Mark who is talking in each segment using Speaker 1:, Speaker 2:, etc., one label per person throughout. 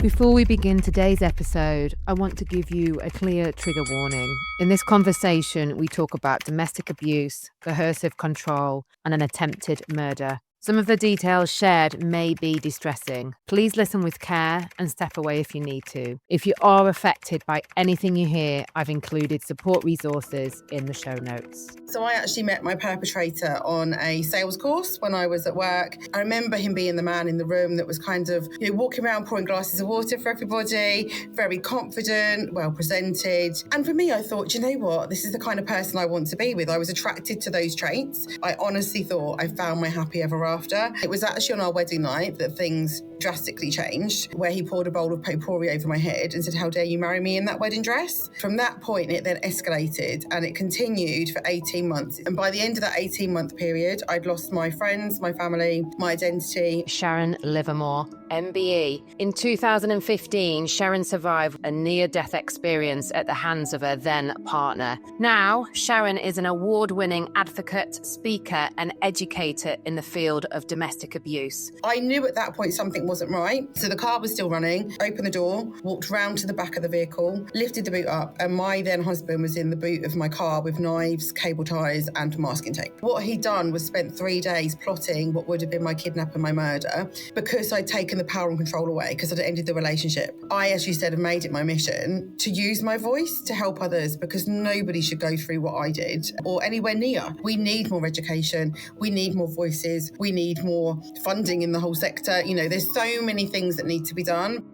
Speaker 1: Before we begin today's episode, I want to give you a clear trigger warning. In this conversation, we talk about domestic abuse, coercive control, and an attempted murder. Some of the details shared may be distressing. Please listen with care and step away if you need to. If you are affected by anything you hear, I've included support resources in the show notes.
Speaker 2: So I actually met my perpetrator on a sales course when I was at work. I remember him being the man in the room that was kind of, walking around pouring glasses of water for everybody, very confident, well presented. And for me, I thought, you know what? This is the kind of person I want to be with. I was attracted to those traits. I honestly thought I found my happy ever after. It was actually on our wedding night that things drastically changed, where he poured a bowl of potpourri over my head and said, "How dare you marry me in that wedding dress?" From that point, it then escalated and it continued for 18 months. And by the end of that 18-month period, I'd lost my friends, my family, my identity.
Speaker 1: Sharon Livermore MBE. In 2015, Sharon survived a near-death experience at the hands of her then partner. Now, Sharon is an award-winning advocate, speaker, and educator in the field of domestic abuse.
Speaker 2: I knew at that point something wasn't right. So the car was still running, opened the door, walked round to the back of the vehicle, lifted the boot up, and my then husband was in the boot of my car with knives, cable ties, and masking tape. What he'd done was spent 3 days plotting what would have been my kidnap and my murder because I'd taken the power and control away, because I'd ended the relationship. I, as you said, have made it my mission to use my voice to help others, because nobody should go through what I did or anywhere near. We need more education. We need more voices. We need more funding in the whole sector. There's so many things that need to be done.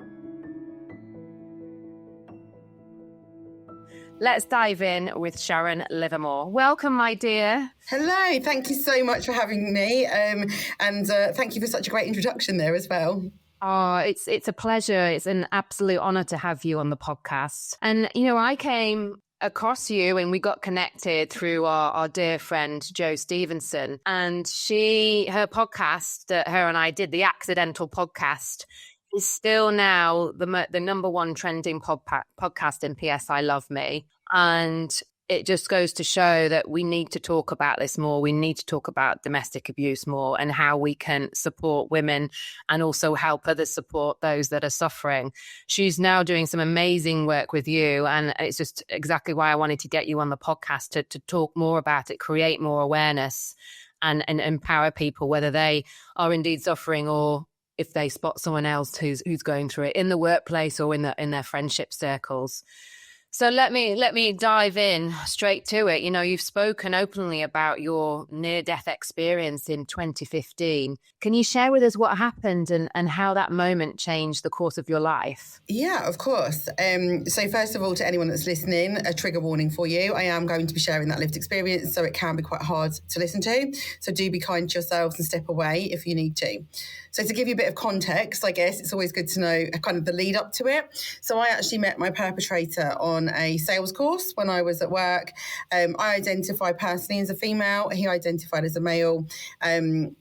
Speaker 1: Let's dive in with Sharon Livermore. Welcome, my dear.
Speaker 2: Hello, thank you so much for having me. And thank you for such a great introduction there as well.
Speaker 1: Oh, it's a pleasure. It's an absolute honor to have you on the podcast. And, I came across you and we got connected through our dear friend, Jo Stevenson. And her podcast that her and I did, the Accidental Podcast, is still now the number one trending podcast in PS I Love Me. And it just goes to show that we need to talk about this more. We need to talk about domestic abuse more and how we can support women and also help others support those that are suffering. She's now doing some amazing work with you. And it's just exactly why I wanted to get you on the podcast to talk more about it, create more awareness and empower people, whether they are indeed suffering or if they spot someone else who's going through it in the workplace or in their friendship circles. So let me dive in straight to it. You've spoken openly about your near-death experience in 2015. Can you share with us what happened and how that moment changed the course of your life?
Speaker 2: Yeah, of course. So first of all, to anyone that's listening, a trigger warning for you. I am going to be sharing that lived experience, so it can be quite hard to listen to. So do be kind to yourselves and step away if you need to. So to give you a bit of context, I guess it's always good to know kind of the lead up to it. So I actually met my perpetrator on a sales course when I was at work. I identified personally as a female. He identified as a male. And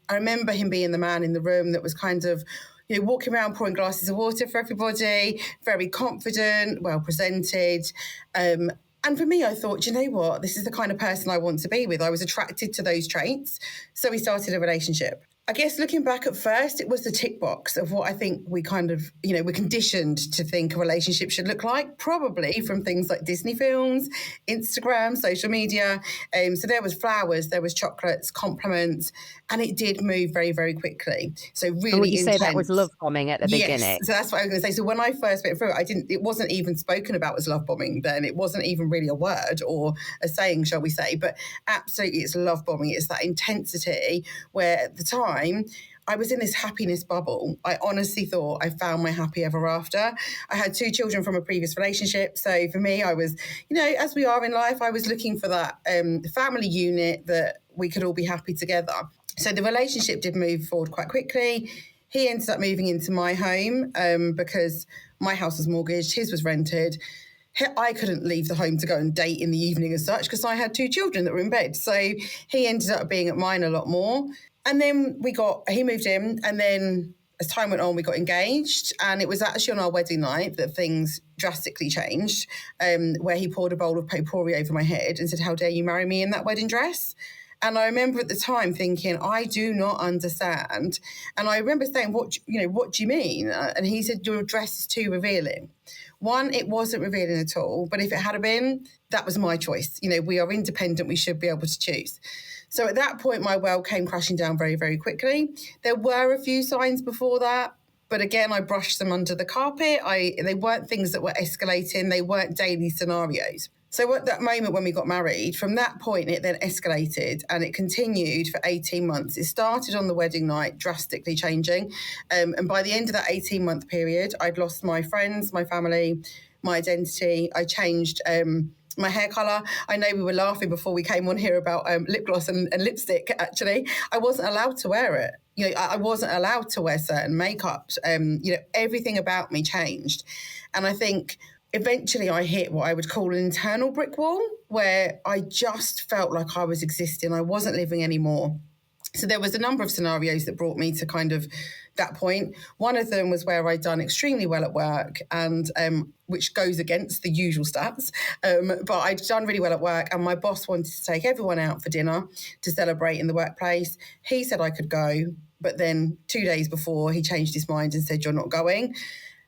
Speaker 2: I remember him being the man in the room that was kind of, walking around pouring glasses of water for everybody, very confident, well presented. And for me, I thought, you know what? This is the kind of person I want to be with. I was attracted to those traits. So we started a relationship. I guess looking back at first, it was the tick box of what I think we kind of, we're conditioned to think a relationship should look like, probably from things like Disney films, Instagram, social media. So there was flowers, there was chocolates, compliments, and it did move very, very quickly. So really
Speaker 1: and would you
Speaker 2: intense.
Speaker 1: say that was love bombing at the beginning?
Speaker 2: So that's what I was going to say. So when I first went through it, it wasn't even spoken about as love bombing then. It wasn't even really a word or a saying, shall we say, but absolutely it's love bombing. It's that intensity where at the time, I was in this happiness bubble. I honestly thought I found my happy ever after. I had 2 children from a previous relationship. So for me, I was, as we are in life, I was looking for that family unit that we could all be happy together. So the relationship did move forward quite quickly. He ended up moving into my home because my house was mortgaged, his was rented. I couldn't leave the home to go and date in the evening as such because I had 2 children that were in bed. So he ended up being at mine a lot more. And then he moved in, and then as time went on, we got engaged. And it was actually on our wedding night that things drastically changed, where he poured a bowl of potpourri over my head and said, "How dare you marry me in that wedding dress?" And I remember at the time thinking, I do not understand. And I remember saying, what do you mean? And he said, your dress is too revealing. One, it wasn't revealing at all, but if it had been, that was my choice. We are independent, we should be able to choose. So at that point, my world came crashing down very, very quickly. There were a few signs before that, but again, I brushed them under the carpet. They weren't things that were escalating. They weren't daily scenarios. So at that moment when we got married, from that point, it then escalated and it continued for 18 months. It started on the wedding night, drastically changing. And by the end of that 18-month period, I'd lost my friends, my family, my identity. I changed my hair colour. I know we were laughing before we came on here about lip gloss and lipstick, actually. I wasn't allowed to wear it. I wasn't allowed to wear certain makeup. Everything about me changed. And I think eventually I hit what I would call an internal brick wall, where I just felt like I was existing. I wasn't living anymore. So there was a number of scenarios that brought me to kind of that point. One of them was where I'd done extremely well at work, and which goes against the usual stats. But I'd done really well at work, and my boss wanted to take everyone out for dinner to celebrate in the workplace. He said I could go, but then 2 days before he changed his mind and said, you're not going.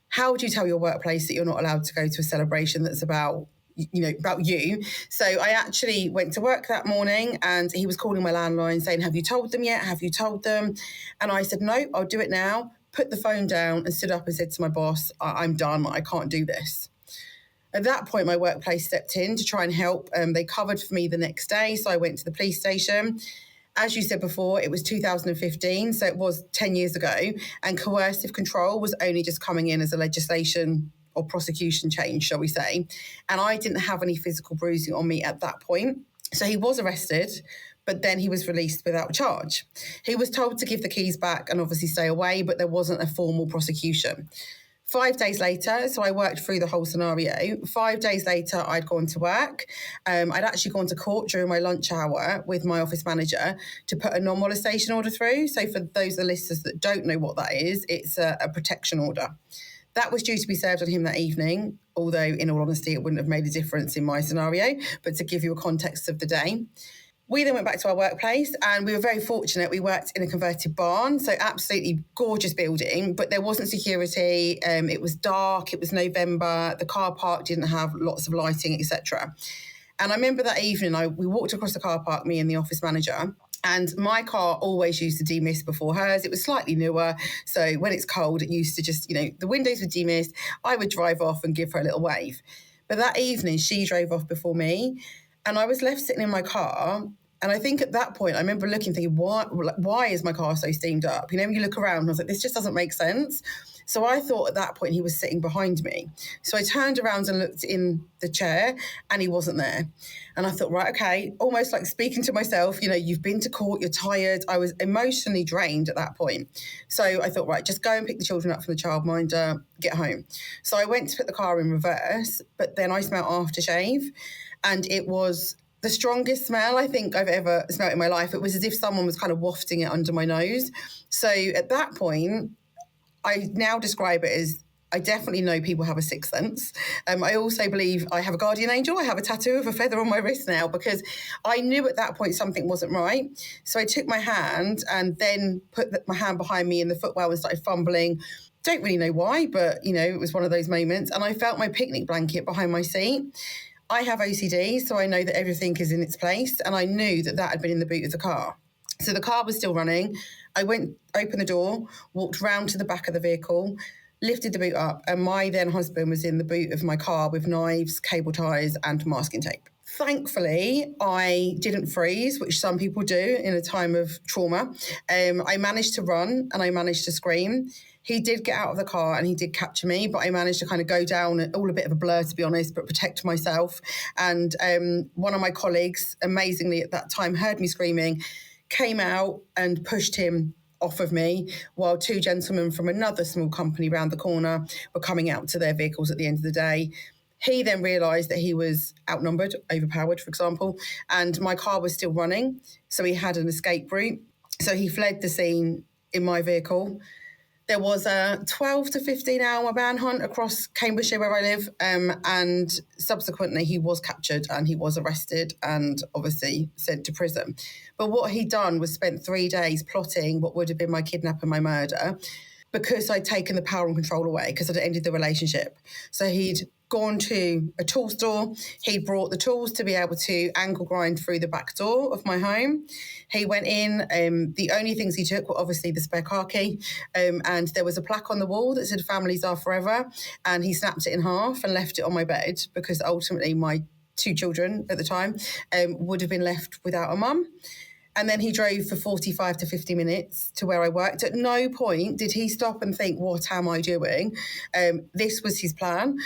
Speaker 2: How would you tell your workplace that you're not allowed to go to a celebration that's about you? So I actually went to work that morning and he was calling my landline saying, have you told them yet? Have you told them? And I said, no, I'll do it now. Put the phone down and stood up and said to my boss, I'm done. I can't do this. At that point, my workplace stepped in to try and help. They covered for me the next day. So I went to the police station. As you said before, it was 2015, so it was 10 years ago, and coercive control was only just coming in as a legislation or prosecution change, shall we say. And I didn't have any physical bruising on me at that point. So he was arrested, but then he was released without charge. He was told to give the keys back and obviously stay away, but there wasn't a formal prosecution. 5 days later, so I worked through the whole scenario. 5 days later, I'd gone to work. I'd actually gone to court during my lunch hour with my office manager to put a non-molestation order through. So for those of the listeners that don't know what that is, it's a protection order. That was due to be served on him that evening, although in all honesty, it wouldn't have made a difference in my scenario, but to give you a context of the day. We then went back to our workplace and we were very fortunate. We worked in a converted barn, so absolutely gorgeous building, but there wasn't security. It was dark, it was November, the car park didn't have lots of lighting, etc. And I remember that evening, we walked across the car park, me and the office manager, and my car always used to demist before hers. It was slightly newer, so when it's cold, it used to just, the windows would demist. I would drive off and give her a little wave. But that evening, she drove off before me, and I was left sitting in my car. And I think at that point, I remember looking, thinking, why is my car so steamed up? When you look around, and I was like, this just doesn't make sense. So I thought at that point he was sitting behind me. So I turned around and looked in the chair and he wasn't there. And I thought, right, okay, almost like speaking to myself, you've been to court, you're tired. I was emotionally drained at that point. So I thought, right, just go and pick the children up from the childminder, get home. So I went to put the car in reverse, but then I smelled aftershave, and it was the strongest smell I think I've ever smelled in my life. It was as if someone was kind of wafting it under my nose. So at that point, I now describe it as, I definitely know people have a sixth sense. I also believe I have a guardian angel. I have a tattoo of a feather on my wrist now, because I knew at that point something wasn't right. So I took my hand and then put my hand behind me in the footwell and started fumbling. Don't really know why, but, it was one of those moments. And I felt my picnic blanket behind my seat. I have OCD, so I know that everything is in its place, and I knew that had been in the boot of the car. So the car was still running. I went, opened the door, walked round to the back of the vehicle, lifted the boot up, and my then husband was in the boot of my car with knives, cable ties, and masking tape. Thankfully, I didn't freeze, which some people do in a time of trauma. I managed to run and I managed to scream. He did get out of the car and he did capture me, but I managed to kind of go down, all a bit of a blur, to be honest, but protect myself. And one of my colleagues, amazingly at that time, heard me screaming, came out and pushed him off of me, while two gentlemen from another small company round the corner were coming out to their vehicles at the end of the day. He then realised that he was outnumbered, overpowered, for example, and my car was still running, so he had an escape route. So he fled the scene in my vehicle. There was a 12 to 15 hour manhunt across Cambridgeshire where I live, and subsequently he was captured and he was arrested and obviously sent to prison. But what he'd done was spent 3 days plotting what would have been my kidnap and my murder, because I'd taken the power and control away, because I'd ended the relationship. So he'd gone to a tool store. He brought the tools to be able to angle grind through the back door of my home. He went in. The only things he took were obviously the spare car key, and there was a plaque on the wall that said "Families are forever." And he snapped it in half and left it on my bed, because ultimately my 2 children at the time would have been left without a mum. And then he drove for 45 to 50 minutes to where I worked. At no point did he stop and think, what am I doing? This was his plan.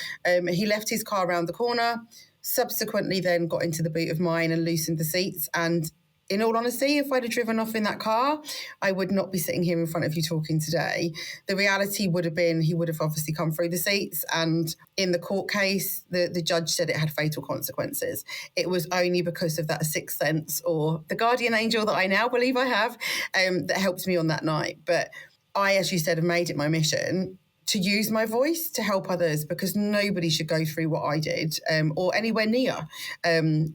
Speaker 2: He left his car around the corner, subsequently then got into the boot of mine and loosened the seats. And in all honesty, if I'd have driven off in that car, I would not be sitting here in front of you talking today. The reality would have been he would have obviously come through the seats, and in the court case, the judge said it had fatal consequences. It was only because of that sixth sense, or the guardian angel that I now believe I have, that helped me on that night. But I, as you said, have made it my mission to use my voice to help others, because nobody should go through what I did, or anywhere near.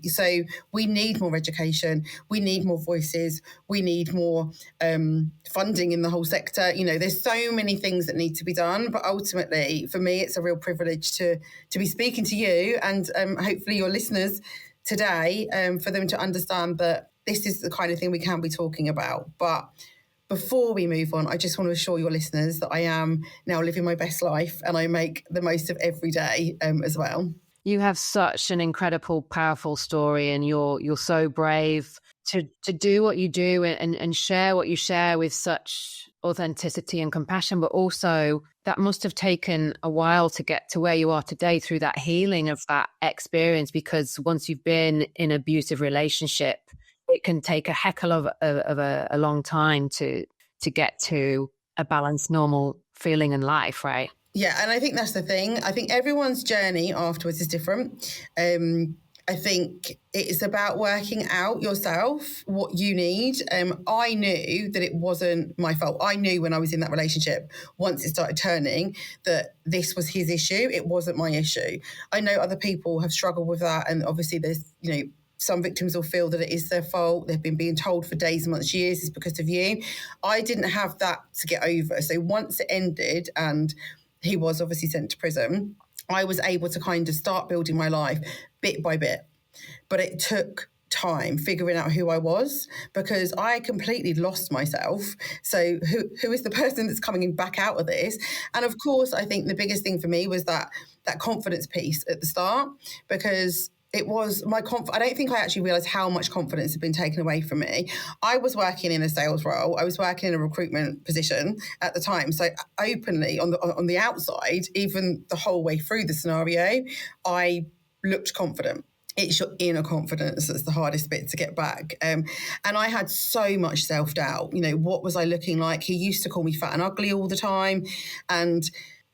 Speaker 2: So we need more education. We need more voices. We need more funding in the whole sector. You know, there's so many things that need to be done. But ultimately, for me, it's a real privilege to be speaking to you and hopefully your listeners today, for them to understand that this is the kind of thing we can be talking about. But before we move on, I just want to assure your listeners that I am now living my best life and I make the most of every day as well.
Speaker 1: You have such an incredible, powerful story, and you're so brave to do what you do and share what you share with such authenticity and compassion, but also that must have taken a while to get to where you are today through that healing of that experience, because once you've been in an abusive relationship, it can take a heck of a long time to get to a balanced, normal feeling in life, right?
Speaker 2: Yeah, and I think that's the thing. I think everyone's journey afterwards is different. I think it's about working out yourself what you need. I knew that it wasn't my fault. I knew when I was in that relationship, once it started turning, that this was his issue. It wasn't my issue. I know other people have struggled with that, and obviously there's, you know, some victims will feel that it is their fault. They've been being told for days, months, years, it's because of you. I didn't have that to get over. So once it ended and he was obviously sent to prison, I was able to kind of start building my life bit by bit. But it took time figuring out who I was, because I completely lost myself. So who is the person that's coming back out of this? And of course, I think the biggest thing for me was that confidence piece at the start, because it was my I don't think I actually realised how much confidence had been taken away from me. I was working in a sales role. I was working in a recruitment position at the time. So openly on the outside, even the whole way through the scenario, I looked confident. It's your inner confidence that's the hardest bit to get back. And I had so much self-doubt. You know, what was I looking like? He used to call me fat and ugly all the time. And,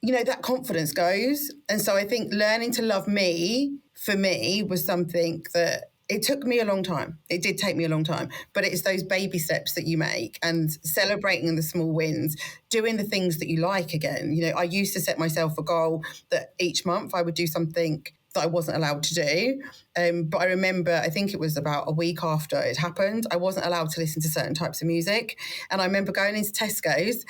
Speaker 2: you know, that confidence goes. And so I think learning to love me, for me, was something that it took me a long time. It did take me a long time, but it's those baby steps that you make and celebrating the small wins, doing the things that you like again. You know, I used to set myself a goal that each month I would do something that I wasn't allowed to do. But I remember, I think it was about a week after it happened, I wasn't allowed to listen to certain types of music. And I remember going into Tesco's.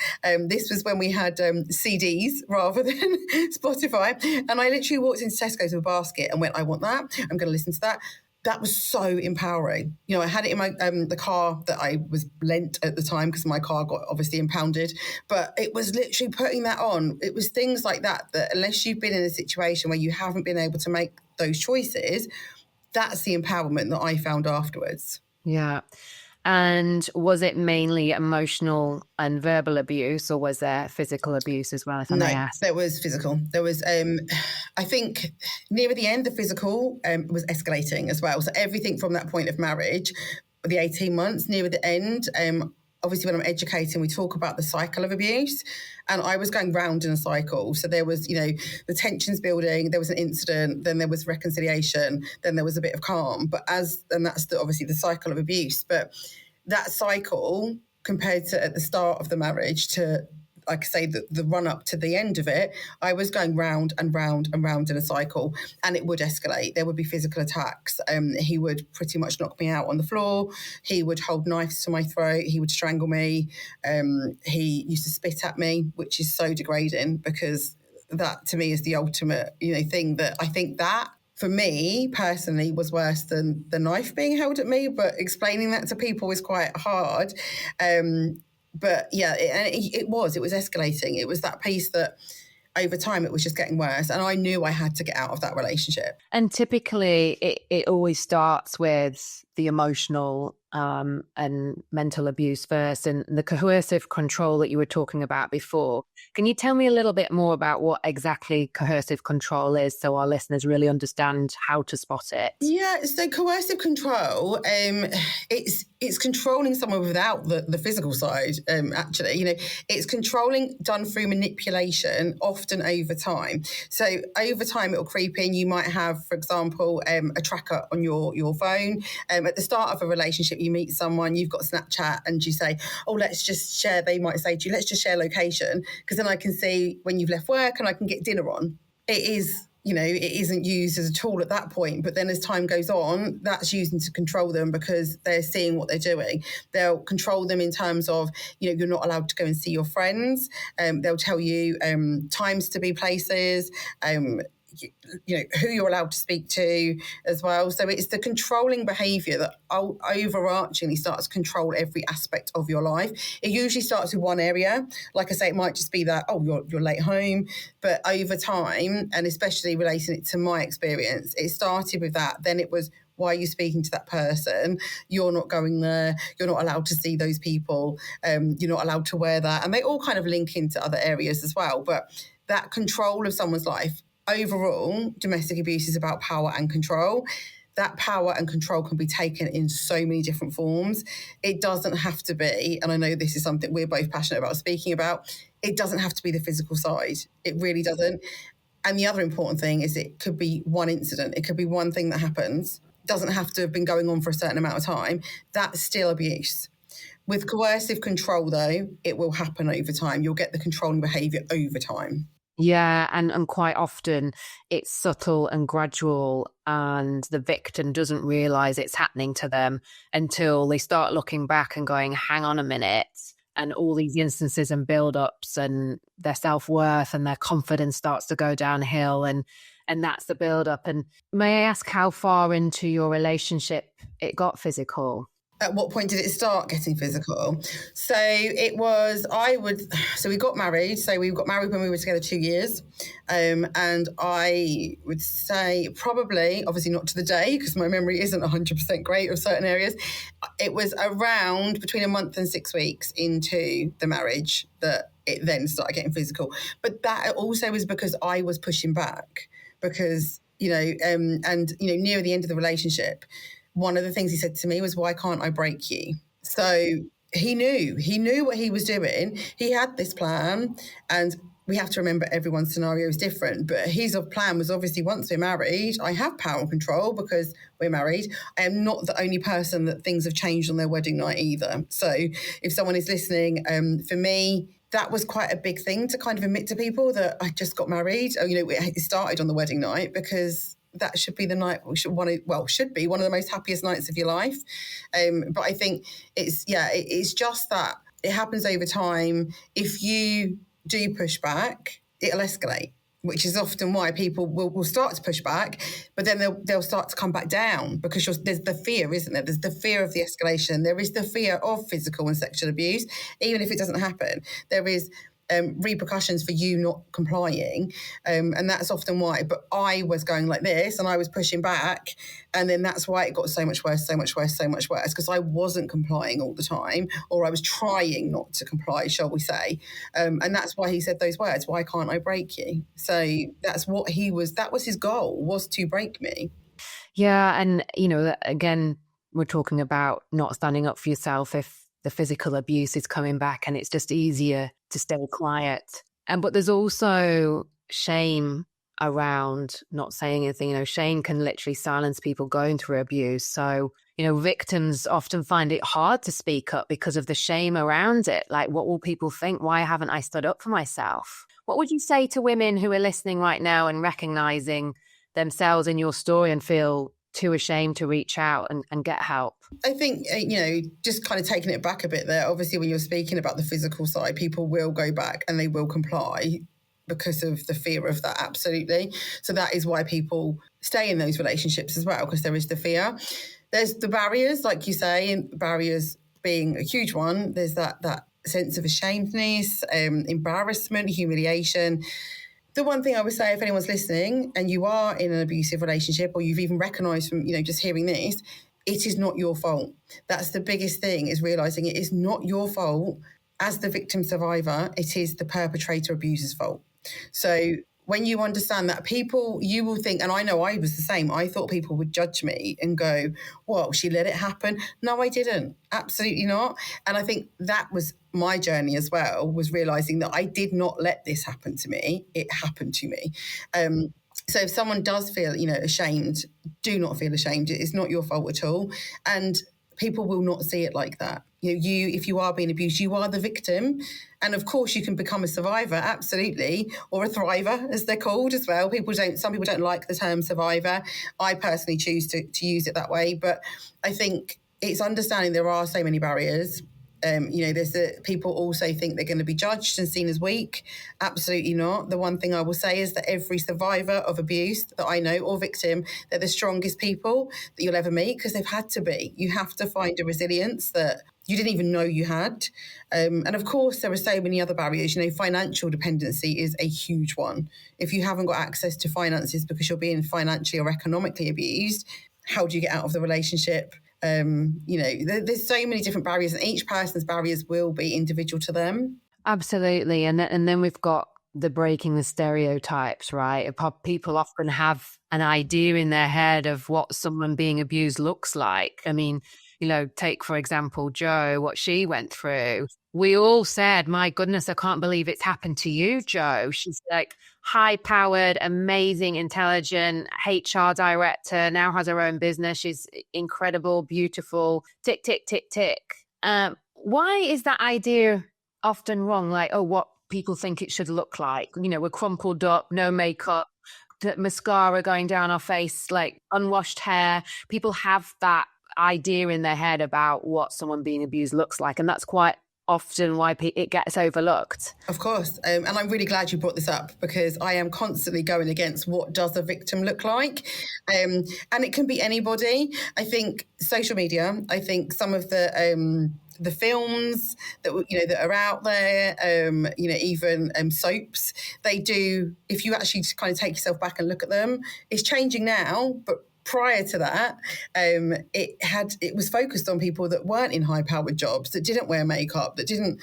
Speaker 2: This was when we had CDs rather than Spotify. And I literally walked into Tesco's with a basket and went, I want that. I'm going to listen to that. That was so empowering. You know, I had it in my the car that I was lent at the time, because my car got obviously impounded. But it was literally putting that on. It was things like that unless you've been in a situation where you haven't been able to make those choices, that's the empowerment that I found afterwards.
Speaker 1: Yeah. And was it mainly emotional and verbal abuse, or was there physical abuse as well, if I may ask?
Speaker 2: There was physical. There was, I think, near the end, the physical was escalating as well. So everything from that point of marriage, the 18 months, near the end, obviously when I'm educating, we talk about the cycle of abuse. And I was going round in a cycle. So there was, you know, the tensions building, there was an incident, then there was reconciliation, then there was a bit of calm. And that's obviously the cycle of abuse. But that cycle, compared to at the start of the marriage to like I say, the run up to the end of it, I was going round and round and round in a cycle, and it would escalate. There would be physical attacks. He would pretty much knock me out on the floor. He would hold knives to my throat. He would strangle me. He used to spit at me, which is so degrading, because that to me is the ultimate, thing that I think that for me personally was worse than the knife being held at me. But explaining that to people is quite hard. But yeah, it was escalating. It was that piece that over time it was just getting worse, and I knew I had to get out of that relationship.
Speaker 1: And typically it always starts with the emotional and mental abuse first, and the coercive control that you were talking about before. Can you tell me a little bit more about what exactly coercive control is, so our listeners really understand how to spot it?
Speaker 2: Yeah, so coercive control, it's controlling someone without the physical side, actually. It's controlling done through manipulation, often over time. So over time, it'll creep in. You might have, for example, a tracker on your phone. At the start of a relationship, you meet someone, you've got Snapchat, and you say, oh, let's just share, they might say to you, let's just share location, because then I can see when you've left work and I can get dinner on. It isn't used as a tool at that point, but then as time goes on, that's using to control them, because they're seeing what they're doing. They'll control them in terms of, you're not allowed to go and see your friends. They'll tell you times to be places, who you're allowed to speak to as well. So it's the controlling behaviour that overarchingly starts to control every aspect of your life. It usually starts with one area. Like I say, it might just be that, you're late home. But over time, and especially relating it to my experience, it started with that. Then it was, why are you speaking to that person? You're not going there. You're not allowed to see those people. You're not allowed to wear that. And they all kind of link into other areas as well. But that control of someone's life, overall, domestic abuse is about power and control. That power and control can be taken in so many different forms. It doesn't have to be, and I know this is something we're both passionate about speaking about, it doesn't have to be the physical side. It really doesn't. And the other important thing is it could be one incident. It could be one thing that happens. It doesn't have to have been going on for a certain amount of time. That's still abuse. With coercive control, though, it will happen over time. You'll get the controlling behaviour over time.
Speaker 1: Yeah, and quite often it's subtle and gradual, and the victim doesn't realise it's happening to them until they start looking back and going, hang on a minute, and all these instances and build-ups, and their self-worth and their confidence starts to go downhill, and that's the build-up. And may I ask how far into your relationship it got physical?
Speaker 2: At what point did it start getting physical? So we got married. So we got married when we were together 2 years. And I would say probably, obviously not to the day, because my memory isn't 100% great of certain areas. It was around between a month and 6 weeks into the marriage that it then started getting physical. But that also was because I was pushing back, because, near the end of the relationship, one of the things he said to me was, why can't I break you? So he knew what he was doing. He had this plan, and we have to remember everyone's scenario is different. But his plan was obviously, once we're married, I have power and control because we're married. I am not the only person that things have changed on their wedding night either. So if someone is listening, for me, that was quite a big thing to kind of admit to people that I just got married. It started on the wedding night, because that should be the night should be one of the most happiest nights of your life. But I think it's just that it happens over time. If you do push back, it'll escalate, which is often why people will start to push back, but then they'll start to come back down, because there's the fear, isn't there? There's the fear of the escalation. There is the fear of physical and sexual abuse. Even if it doesn't happen, there is repercussions for you not complying, and that's often why. But I was going like this, and I was pushing back, and then that's why it got so much worse, because I wasn't complying all the time, or I was trying not to comply, shall we say. And that's why he said those words, why can't I break you? So that was his goal, was to break me.
Speaker 1: Yeah, and again, we're talking about not standing up for yourself if the physical abuse is coming back, and it's just easier to stay quiet. But there's also shame around not saying anything. Shame can literally silence people going through abuse. So, victims often find it hard to speak up because of the shame around it. Like, what will people think? Why haven't I stood up for myself? What would you say to women who are listening right now and recognizing themselves in your story and feel too ashamed to reach out and get help?
Speaker 2: I think, just kind of taking it back a bit there, obviously when you're speaking about the physical side, people will go back and they will comply because of the fear of that, absolutely. So that is why people stay in those relationships as well, because there is the fear. There's the barriers, like you say, and barriers being a huge one. There's that sense of ashamedness, embarrassment, humiliation. The one thing I would say, if anyone's listening and you are in an abusive relationship, or you've even recognised from, just hearing this, it is not your fault. That's the biggest thing, is realising it is not your fault. As the victim survivor, it is the perpetrator abuser's fault. So when you understand that, people, you will think, and I know I was the same, I thought people would judge me and go, well, she let it happen. No, I didn't. Absolutely not. And I think that was my journey as well, was realising that I did not let this happen to me. It happened to me. So if someone does feel, ashamed, do not feel ashamed. It's not your fault at all. And people will not see it like that. If you are being abused, you are the victim. And of course you can become a survivor, absolutely, or a thriver, as they're called as well. Some people don't like the term survivor. I personally choose to use it that way. But I think it's understanding there are so many barriers. People also think they're going to be judged and seen as weak. Absolutely not. The one thing I will say is that every survivor of abuse that I know, or victim, they're the strongest people that you'll ever meet, because they've had to be. You have to find a resilience that you didn't even know you had. And of course, there are so many other barriers. Financial dependency is a huge one. If you haven't got access to finances because you're being financially or economically abused, how do you get out of the relationship? There's so many different barriers, and each person's barriers will be individual to them.
Speaker 1: Absolutely. And then we've got the breaking the stereotypes, right? People often have an idea in their head of what someone being abused looks like. I mean, take, for example, Jo, what she went through. We all said, my goodness, I can't believe it's happened to you, Jo. She's like high-powered, amazing, intelligent HR director, now has her own business. She's incredible, beautiful, tick, tick, tick, tick. Why is that idea often wrong? Like, what people think it should look like. We're crumpled up, no makeup, mascara going down our face, like unwashed hair. People have that idea in their head about what someone being abused looks like, and that's quite often why it gets overlooked.
Speaker 2: Of course. And I'm really glad you brought this up, because I am constantly going against what does a victim look like. And it can be anybody. I think social media, I think some of the films that that are out there, even soaps, they do, if you actually just kind of take yourself back and look at them, it's changing now, but prior to that, it was focused on people that weren't in high-powered jobs, that didn't wear makeup, that didn't,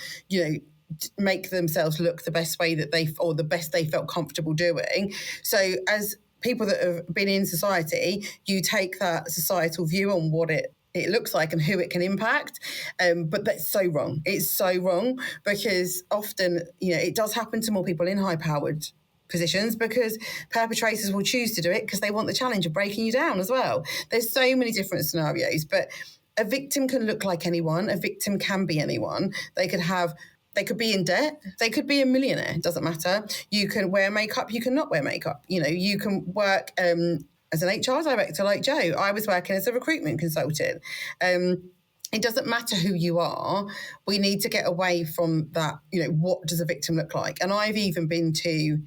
Speaker 2: make themselves look the best way that the best they felt comfortable doing. So as people that have been in society, you take that societal view on what it looks like and who it can impact. But that's so wrong. It's so wrong, because often, it does happen to more people in high-powered positions, because perpetrators will choose to do it because they want the challenge of breaking you down as well. There's so many different scenarios, but a victim can look like anyone. A victim can be anyone. They could be in debt. They could be a millionaire. It doesn't matter. You can wear makeup. You can not wear makeup. You can work as an HR director like Jo. I was working as a recruitment consultant. It doesn't matter who you are. We need to get away from that, what does a victim look like? And I've even been to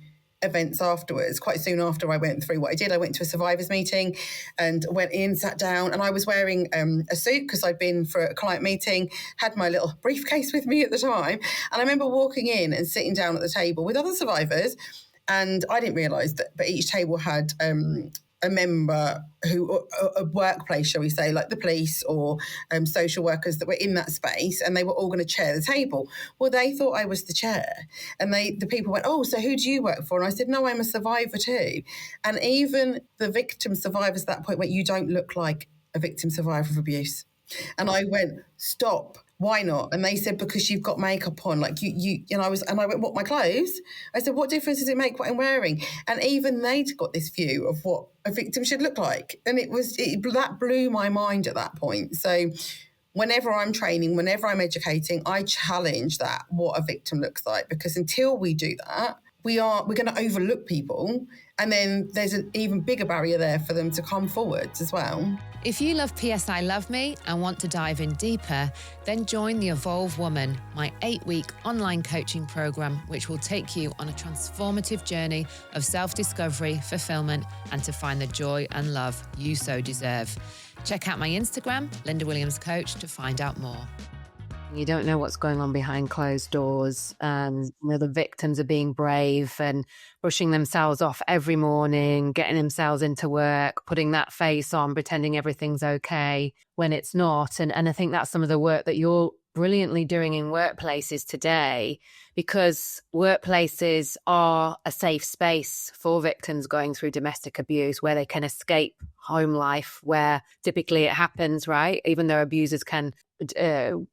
Speaker 2: events afterwards, quite soon after I went through what I did. I went to a survivors meeting and went in, sat down, and I was wearing a suit because I'd been for a client meeting, had my little briefcase with me at the time. And I remember walking in and sitting down at the table with other survivors, and I didn't realise that, but each table had a member a workplace, shall we say, like the police or social workers that were in that space, and they were all going to chair the table. Well, they thought I was the chair, and the people went, oh, so who do you work for? And I said, no, I'm a survivor too. And even the victim survivors at that point went, you don't look like a victim survivor of abuse. And I went, stop. why not? And they said, because you've got makeup on. Like and I went, what, my clothes? I said, what difference does it make what I'm wearing? And even they'd got this view of what a victim should look like. And that blew my mind at that point. So whenever I'm training, whenever I'm educating, I challenge that, what a victim looks like, because until we do that, we're going to overlook people, and then there's an even bigger barrier there for them to come forward as well.
Speaker 3: If you love PSI Love Me and want to dive in deeper, then join the Evolve Woman, my 8-week online coaching program, which will take you on a transformative journey of self-discovery, fulfillment, and to find the joy and love you so deserve. Check out my Instagram, Linda Williams Coach, to find out more.
Speaker 1: You don't know what's going on behind closed doors. The victims are being brave and brushing themselves off every morning, getting themselves into work, putting that face on, pretending everything's okay when it's not. And I think that's some of the work that you're brilliantly doing in workplaces today, because workplaces are a safe space for victims going through domestic abuse, where they can escape home life, where typically it happens, right? Even though abusers can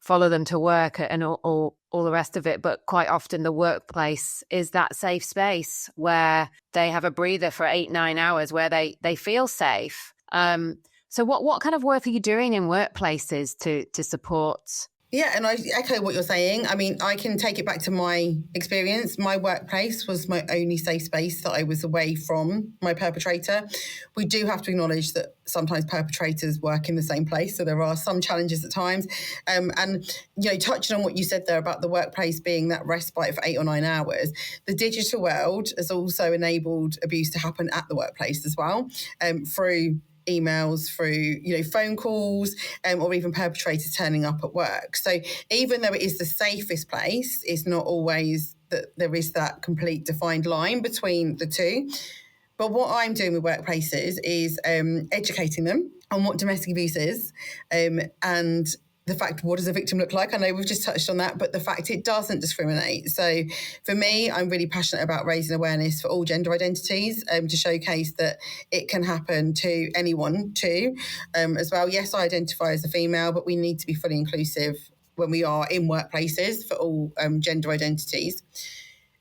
Speaker 1: follow them to work and all the rest of it. But quite often the workplace is that safe space where they have a breather for 8-9 hours, where they feel safe. So what kind of work are you doing in workplaces to support?
Speaker 2: Yeah, and I echo what you're saying. I mean, I can take it back to my experience. My workplace was my only safe space that I was away from my perpetrator. We do have to acknowledge that sometimes perpetrators work in the same place, so there are some challenges at times. And, touching on what you said there about the workplace being that respite for 8 or 9 hours, the digital world has also enabled abuse to happen at the workplace as well, through emails, through phone calls, or even perpetrators turning up at work. So even though it is the safest place, it's not always that there is that complete defined line between the two. But what I'm doing with workplaces is educating them on what domestic abuse is, and the fact, what does a victim look like? I know we've just touched on that, but the fact it doesn't discriminate. So for me, I'm really passionate about raising awareness for all gender identities, to showcase that it can happen to anyone too, as well. Yes, I identify as a female, but we need to be fully inclusive when we are in workplaces for all gender identities.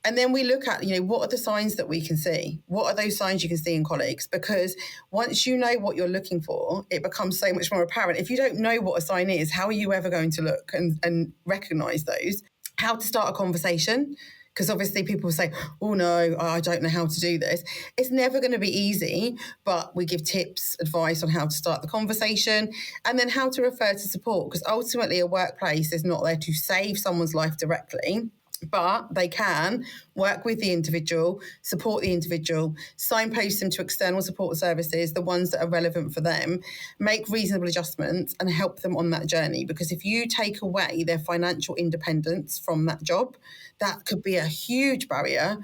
Speaker 2: And then we look at, what are the signs that we can see? What are those signs you can see in colleagues? Because once you know what you're looking for, it becomes so much more apparent. If you don't know what a sign is, how are you ever going to look and recognise those? How to start a conversation? Because obviously people say, oh no, I don't know how to do this. It's never going to be easy, but we give tips, advice on how to start the conversation, and then how to refer to support. Because ultimately a workplace is not there to save someone's life directly, but they can work with the individual, support the individual, signpost them to external support services, the ones that are relevant for them, make reasonable adjustments and help them on that journey. Because if you take away their financial independence from that job, that could be a huge barrier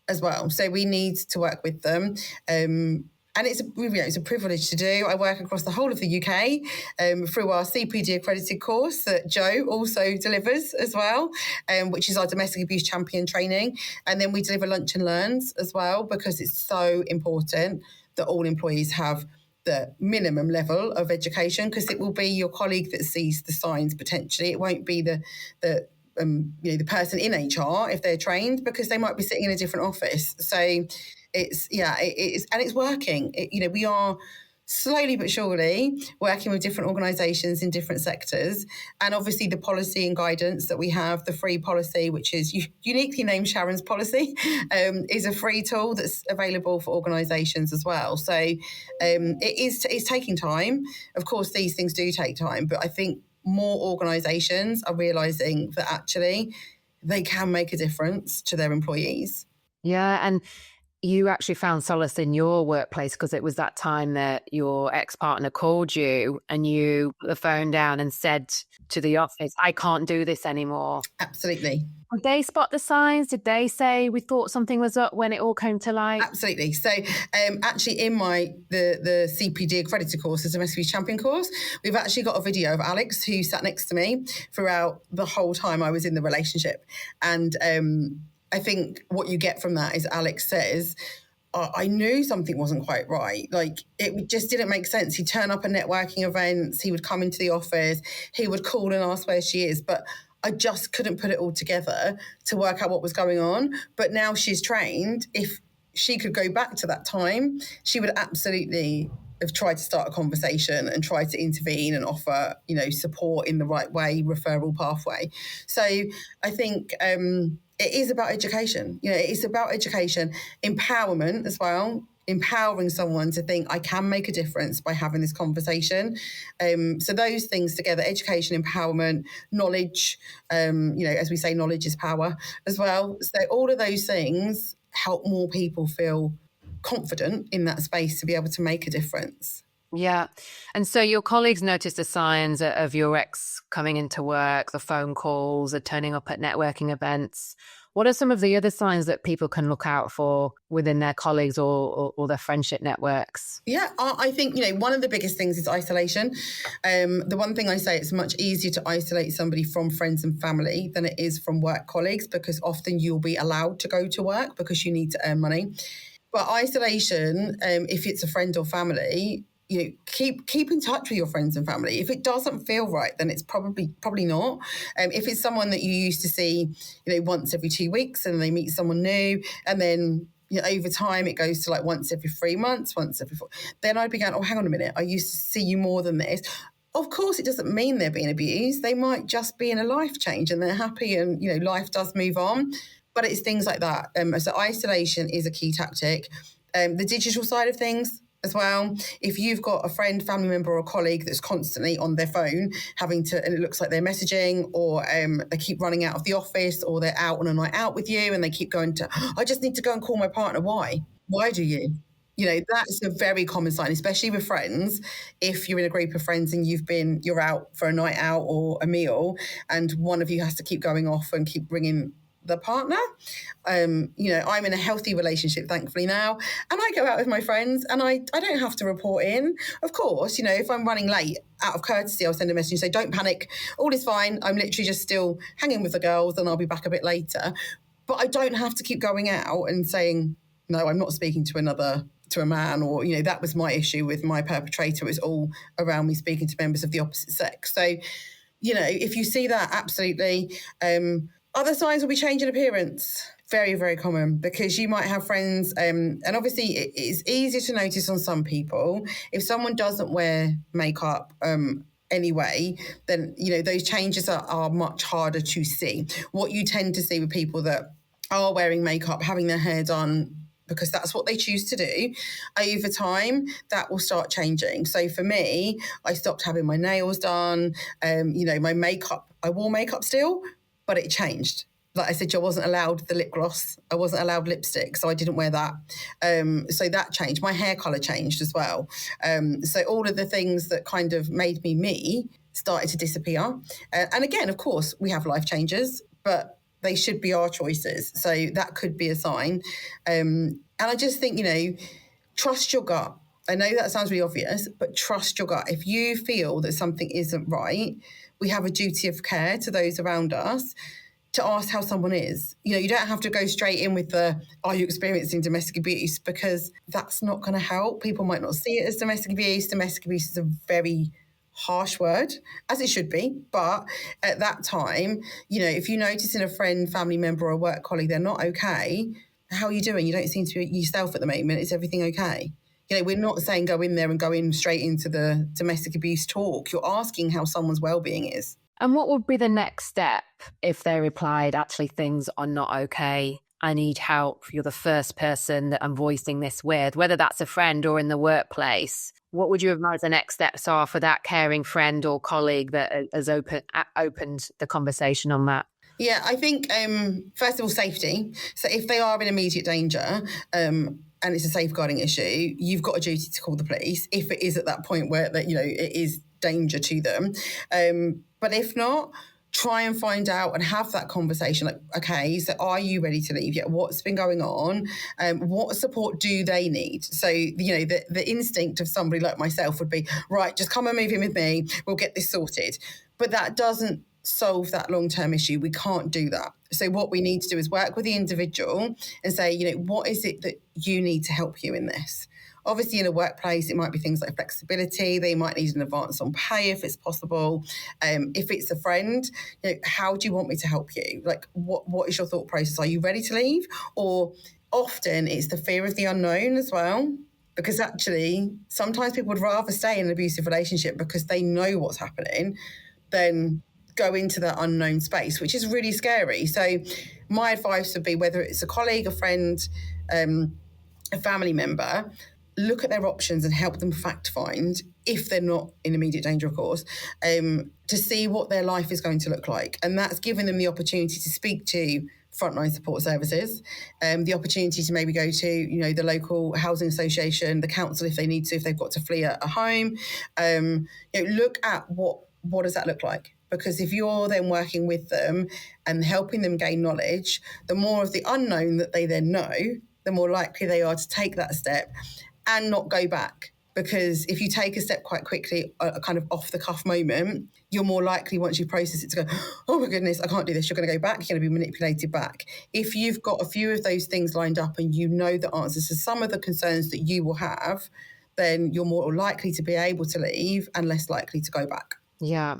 Speaker 2: as well. So we need to work with them. And it's a privilege to do. I work across the whole of the UK through our CPD accredited course that Joe also delivers as well, which is our domestic abuse champion training. And then we deliver lunch and learns as well, because it's so important that all employees have the minimum level of education, because it will be your colleague that sees the signs potentially. It won't be the person in HR if they're trained, because they might be sitting in a different office. So it's and it's working. We are slowly but surely working with different organisations in different sectors, and obviously the policy and guidance that we have, the free policy, which is uniquely named Sharon's policy, is a free tool that's available for organisations as well. So it's taking time. Of course, these things do take time, but I think more organisations are realising that actually they can make a difference to their employees.
Speaker 1: Yeah, and you actually found solace in your workplace, because it was that time that your ex-partner called you and you put the phone down and said to the office, I can't do this anymore.
Speaker 2: Absolutely.
Speaker 1: Did they spot the signs? Did they say, we thought something was up, when it all came to light?
Speaker 2: Absolutely. So actually in the CPD accredited course, the domestic abuse champion course, we've actually got a video of Alex, who sat next to me throughout the whole time I was in the relationship. And I think what you get from that is Alex says, I knew something wasn't quite right. Like, it just didn't make sense. He'd turn up at networking events, he would come into the office, he would call and ask where she is. But I just couldn't put it all together to work out what was going on. But now she's trained. If she could go back to that time, she would absolutely have tried to start a conversation and tried to intervene and offer, support in the right way, referral pathway. So I think it is about education. It's about education, empowerment as well, empowering someone to think, I can make a difference by having this conversation. So those things together, education, empowerment, knowledge, as we say, knowledge is power as well. So all of those things help more people feel confident in that space to be able to make a difference.
Speaker 1: Yeah. And so your colleagues noticed the signs of your ex coming into work, the phone calls, the turning up at networking events. What are some of the other signs that people can look out for within their colleagues or their friendship networks?
Speaker 2: Yeah, I think, one of the biggest things is isolation. The one thing I say, it's much easier to isolate somebody from friends and family than it is from work colleagues, because often you'll be allowed to go to work because you need to earn money. But isolation, if it's a friend or family, keep in touch with your friends and family. If it doesn't feel right, then it's probably not. If it's someone that you used to see, once every 2 weeks, and they meet someone new, and then over time it goes to like once every 3 months, once every 4, then I'd be going, oh, hang on a minute, I used to see you more than this. Of course, it doesn't mean they're being abused. They might just be in a life change and they're happy, and life does move on. But it's things like that. So isolation is a key tactic. The digital side of things as well. If you've got a friend, family member or colleague that's constantly on their phone and it looks like they're messaging, or they keep running out of the office, or they're out on a night out with you and they keep going to, I just need to go and call my partner. Why? Why do you? That's a very common sign, especially with friends. If you're in a group of friends and you're out for a night out or a meal, and one of you has to keep going off and keep bringing the partner. I'm in a healthy relationship, thankfully, now, and I go out with my friends and I don't have to report in. Of course, if I'm running late, out of courtesy, I'll send a message and say, don't panic, all is fine. I'm literally just still hanging with the girls and I'll be back a bit later. But I don't have to keep going out and saying, no, I'm not speaking to a man, or, that was my issue with my perpetrator. It was all around me speaking to members of the opposite sex. So, if you see that, absolutely. Other signs will be change in appearance. Very, very common, because you might have friends, and obviously it's easier to notice on some people. If someone doesn't wear makeup anyway, then, those changes are much harder to see. What you tend to see with people that are wearing makeup, having their hair done, because that's what they choose to do, over time, that will start changing. So for me, I stopped having my nails done, my makeup, I wore makeup still, but it changed. Like I said, I wasn't allowed the lip gloss. I wasn't allowed lipstick, so I didn't wear that. So that changed. My hair colour changed as well. So all of the things that kind of made me started to disappear. And again, of course, we have life changes, but they should be our choices. So that could be a sign. And I just think, trust your gut. I know that sounds really obvious, but trust your gut. If you feel that something isn't right, we have a duty of care to those around us to ask how someone is. You don't have to go straight in with are you experiencing domestic abuse? Because that's not going to help. People might not see it as domestic abuse. Domestic abuse is a very harsh word, as it should be. But at that time, if you notice in a friend, family member or a work colleague, they're not okay, how are you doing? You don't seem to be yourself at the moment. Is everything okay? We're not saying go in there and go in straight into the domestic abuse talk. You're asking how someone's well-being is.
Speaker 1: And what would be the next step if they replied, actually, things are not okay, I need help, you're the first person that I'm voicing this with, whether that's a friend or in the workplace? What would you advise the next steps are for that caring friend or colleague that has opened the conversation on that?
Speaker 2: Yeah, I think, first of all, safety. So if they are in immediate danger, and it's a safeguarding issue, you've got a duty to call the police if it is at that point where it is danger to them. But if not, try and find out and have that conversation. Like, okay, so are you ready to leave yet? What's been going on? What support do they need? So, the instinct of somebody like myself would be, right, just come and move in with me. We'll get this sorted. But that doesn't solve that long-term issue. We can't do that. So what we need to do is work with the individual and say, what is it that you need to help you in this? Obviously, in a workplace, it might be things like flexibility. They might need an advance on pay if it's possible. If it's a friend, how do you want me to help you? Like, what is your thought process? Are you ready to leave? Or often it's the fear of the unknown as well. Because actually, sometimes people would rather stay in an abusive relationship because they know what's happening than go into that unknown space, which is really scary. So my advice would be, whether it's a colleague, a friend, a family member, look at their options and help them fact find, if they're not in immediate danger, of course, to see what their life is going to look like. And that's giving them the opportunity to speak to frontline support services, the opportunity to maybe go to, the local housing association, the council if they need to, if they've got to flee a home. Look at what does that look like? Because if you're then working with them and helping them gain knowledge, the more of the unknown that they then know, the more likely they are to take that step and not go back. Because if you take a step quite quickly, a kind of off-the-cuff moment, you're more likely, once you process it, to go, oh my goodness, I can't do this. You're going to go back. You're going to be manipulated back. If you've got a few of those things lined up and you know the answers to some of the concerns that you will have, then you're more likely to be able to leave and less likely to go back.
Speaker 1: Yeah.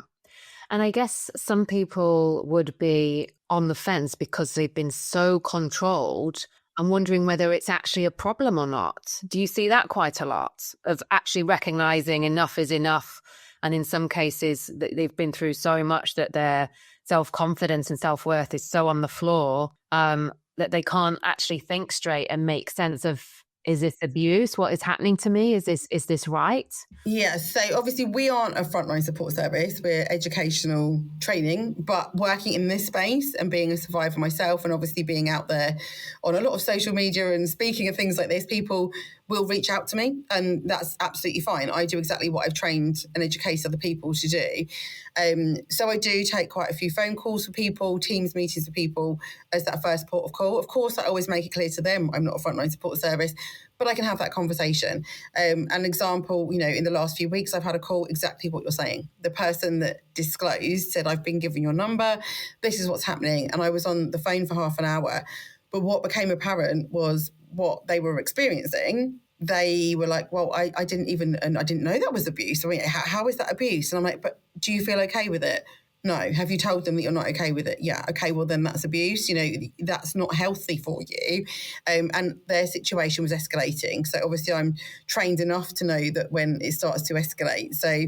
Speaker 1: And I guess some people would be on the fence because they've been so controlled. I'm wondering whether it's actually a problem or not. Do you see that quite a lot, of actually recognizing enough is enough? And in some cases, they've been through so much that their self-confidence and self-worth is so on the floor that they can't actually think straight and make sense of, is this abuse? What is happening to me? Is this right?
Speaker 2: Yeah, so obviously we aren't a frontline support service. We're educational training, but working in this space and being a survivor myself, and obviously being out there on a lot of social media and speaking of things like this, people will reach out to me, and that's absolutely fine. I do exactly what I've trained and educate other people to do. So I do take quite a few phone calls for people, Teams meetings for people as that first port of call. Of course, I always make it clear to them I'm not a frontline support service, but I can have that conversation. An example, in the last few weeks, I've had a call exactly what you're saying. The person that disclosed said, I've been given your number, this is what's happening. And I was on the phone for half an hour. But what became apparent was what they were experiencing. They were like, well, I didn't know that was abuse. I mean, how is that abuse? And I'm like, but do you feel okay with it? No. Have you told them that you're not okay with it? Yeah. Okay, well, then that's abuse. That's not healthy for you. And their situation was escalating. So obviously I'm trained enough to know that when it starts to escalate. So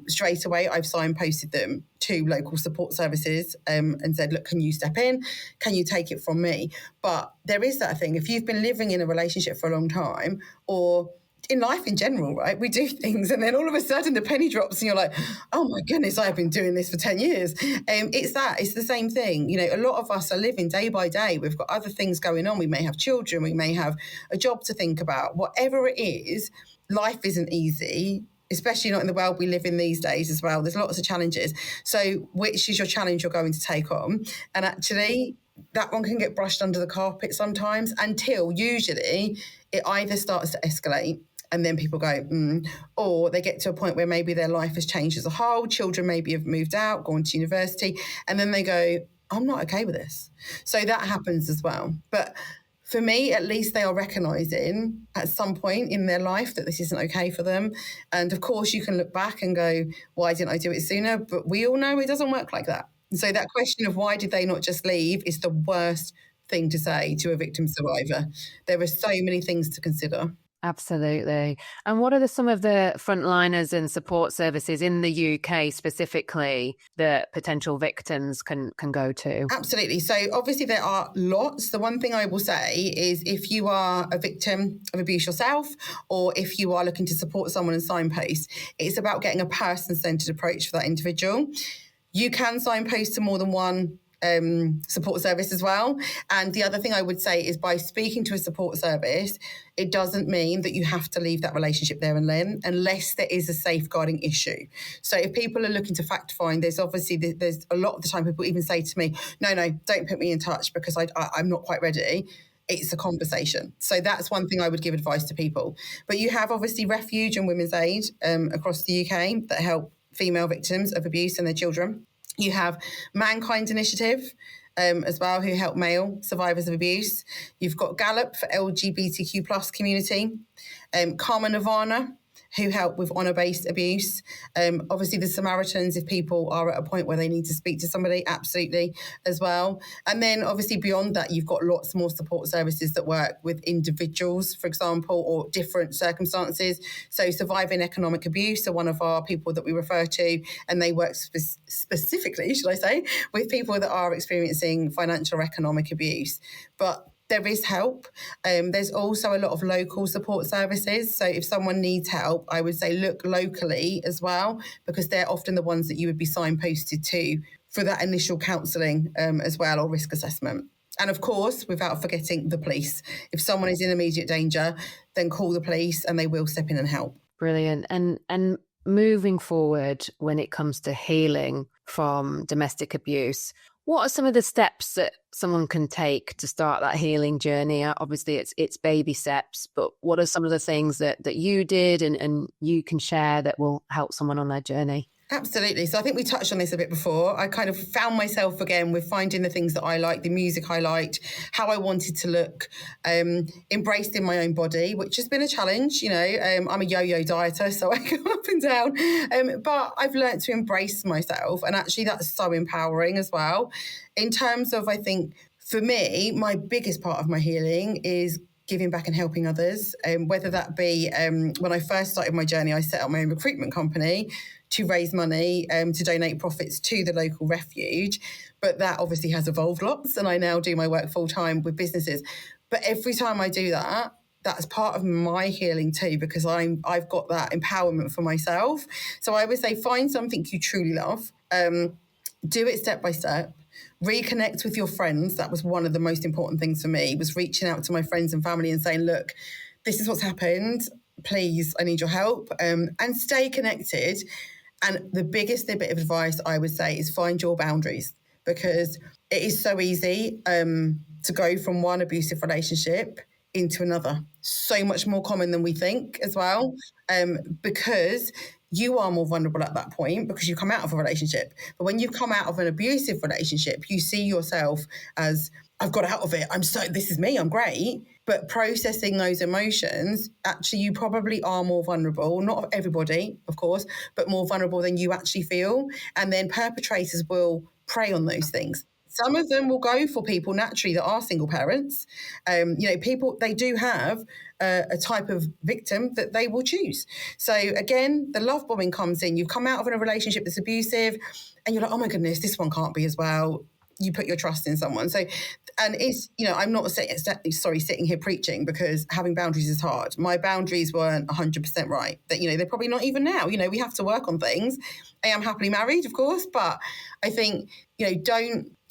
Speaker 2: straight away, I've signposted them to local support services and said, look, can you step in? Can you take it from me? But there is that thing. If you've been living in a relationship for a long time, or in life in general, right? We do things and then all of a sudden the penny drops and you're like, oh my goodness, I've been doing this for 10 years. It's the same thing. A lot of us are living day by day. We've got other things going on. We may have children. We may have a job to think about. Whatever it is, life isn't easy, especially not in the world we live in these days as well. There's lots of challenges. So which is your challenge you're going to take on? And actually, that one can get brushed under the carpet sometimes until usually it either starts to escalate and then people go, or they get to a point where maybe their life has changed as a whole. Children maybe have moved out, gone to university, and then they go, I'm not okay with this. So that happens as well. But for me, at least they are recognising at some point in their life that this isn't okay for them. And of course, you can look back and go, why didn't I do it sooner? But we all know it doesn't work like that. And so that question of why did they not just leave is the worst thing to say to a victim survivor. There are so many things to consider.
Speaker 1: Absolutely. And what are some of the frontliners and support services in the UK specifically that potential victims can go to?
Speaker 2: Absolutely. So obviously there are lots. The one thing I will say is if you are a victim of abuse yourself, or if you are looking to support someone and signpost, it's about getting a person-centred approach for that individual. You can signpost to more than one support service as well. And the other thing I would say is by speaking to a support service, it doesn't mean that you have to leave that relationship there and then, unless there is a safeguarding issue. So if people are looking to fact find, there's a lot of the time people even say to me, no, don't put me in touch because I'm not quite ready. It's a conversation. So that's one thing I would give advice to people. But you have obviously Refuge and Women's Aid across the UK that help female victims of abuse and their children. You have Mankind Initiative as well, who help male survivors of abuse. You've got Gallup for LGBTQ plus community. Karma Nirvana, who help with honour-based abuse. Obviously, the Samaritans, if people are at a point where they need to speak to somebody, absolutely, as well. And then, obviously, beyond that, you've got lots more support services that work with individuals, for example, or different circumstances. So Surviving Economic Abuse are one of our people that we refer to, and they work specifically, should I say, with people that are experiencing financial or economic abuse. But there is help. There's also a lot of local support services. So if someone needs help, I would say look locally as well, because they're often the ones that you would be signposted to for that initial counselling as well, or risk assessment. And of course, without forgetting the police. If someone is in immediate danger, then call the police and they will step in and help.
Speaker 1: Brilliant. And moving forward, when it comes to healing from domestic abuse, what are some of the steps that someone can take to start that healing journey? Obviously, it's baby steps, but what are some of the things that you did and you can share that will help someone on their journey?
Speaker 2: Absolutely. So I think we touched on this a bit before. I kind of found myself again with finding the things that I liked, the music I liked, how I wanted to look, embraced in my own body, which has been a challenge. I'm a yo-yo dieter, so I go up and down. But I've learned to embrace myself, and actually that's so empowering as well. In terms of, I think, for me, my biggest part of my healing is giving back and helping others, whether that be when I first started my journey, I set up my own recruitment company to raise money to donate profits to the local refuge. But that obviously has evolved lots, and I now do my work full time with businesses. But every time I do that, that's part of my healing too, because I've got that empowerment for myself. So I would say find something you truly love, do it step by step. Reconnect with your friends. That was one of the most important things for me, was reaching out to my friends and family and saying, look, this is what's happened. Please, I need your help. And stay connected. And the biggest bit of advice I would say is find your boundaries, because it is so easy to go from one abusive relationship into another. So much more common than we think as well, because you are more vulnerable at that point because you come out of a relationship. But when you come out of an abusive relationship, you see yourself as, I've got out of it. This is me, I'm great. But processing those emotions, actually, you probably are more vulnerable, not everybody, of course, but more vulnerable than you actually feel. And then perpetrators will prey on those things. Some of them will go for people naturally that are single parents. People, they do have a type of victim that they will choose. So again, the love bombing comes in. You've come out of a relationship that's abusive and you're like, oh my goodness, this one can't be as well. You put your trust in someone. So, and it's, I'm not sitting here preaching, because having boundaries is hard. My boundaries weren't 100% right. That, they're probably not even now. We have to work on things. I am happily married, of course, but I think,